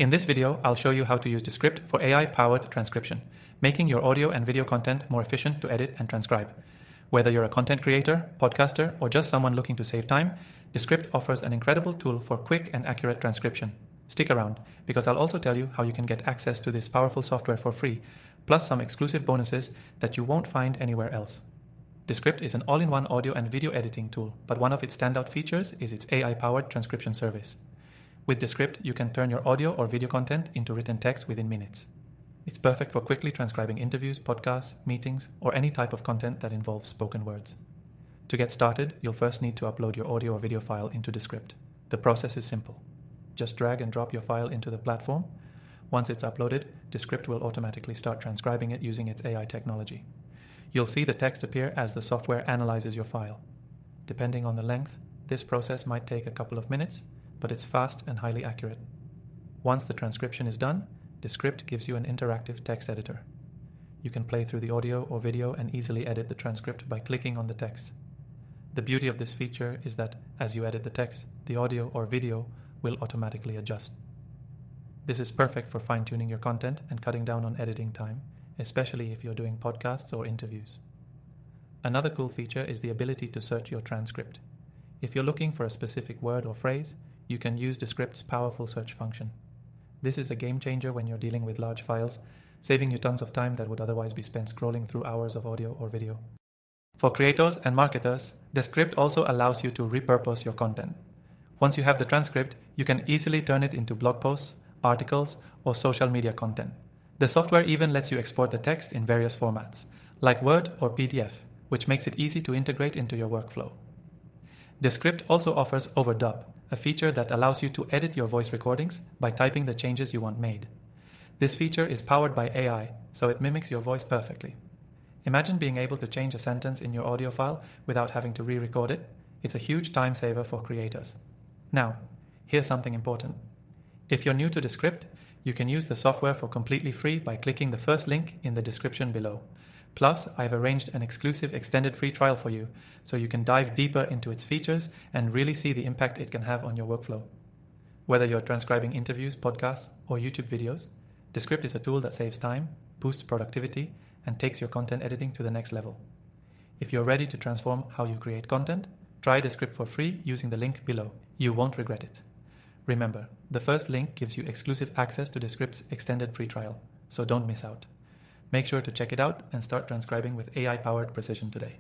In this video, I'll show you how to use Descript for AI-powered transcription, making your audio and video content more efficient to edit and transcribe. Whether you're a content creator, podcaster, or just someone looking to save time, Descript offers an incredible tool for quick and accurate transcription. Stick around, because I'll also tell you how you can get access to this powerful software for free, plus some exclusive bonuses that you won't find anywhere else. Descript is an all-in-one audio and video editing tool, but one of its standout features is its AI-powered transcription service. With Descript, you can turn your audio or video content into written text within minutes. It's perfect for quickly transcribing interviews, podcasts, meetings, or any type of content that involves spoken words. To get started, you'll first need to upload your audio or video file into Descript. The process is simple. Just drag and drop your file into the platform. Once it's uploaded, Descript will automatically start transcribing it using its AI technology. You'll see the text appear as the software analyzes your file. Depending on the length, this process might take a couple of minutes, but it's fast and highly accurate. Once the transcription is done, Descript gives you an interactive text editor. You can play through the audio or video and easily edit the transcript by clicking on the text. The beauty of this feature is that as you edit the text, the audio or video will automatically adjust. This is perfect for fine-tuning your content and cutting down on editing time, especially if you're doing podcasts or interviews. Another cool feature is the ability to search your transcript. If you're looking for a specific word or phrase, you can use Descript's powerful search function. This is a game changer when you're dealing with large files, saving you tons of time that would otherwise be spent scrolling through hours of audio or video. For creators and marketers, Descript also allows you to repurpose your content. Once you have the transcript, you can easily turn it into blog posts, articles, or social media content. The software even lets you export the text in various formats, like Word or PDF, which makes it easy to integrate into your workflow. Descript also offers Overdub, a feature that allows you to edit your voice recordings by typing the changes you want made. This feature is powered by AI, so it mimics your voice perfectly. Imagine being able to change a sentence in your audio file without having to re-record it. It's a huge time saver for creators. Now, here's something important. If you're new to Descript, you can use the software for completely free by clicking the first link in the description below. Plus, I've arranged an exclusive extended free trial for you, so you can dive deeper into its features and really see the impact it can have on your workflow. Whether you're transcribing interviews, podcasts, or YouTube videos, Descript is a tool that saves time, boosts productivity, and takes your content editing to the next level. If you're ready to transform how you create content, try Descript for free using the link below. You won't regret it. Remember, the first link gives you exclusive access to Descript's extended free trial, so don't miss out. Make sure to check it out and start transcribing with AI-powered precision today.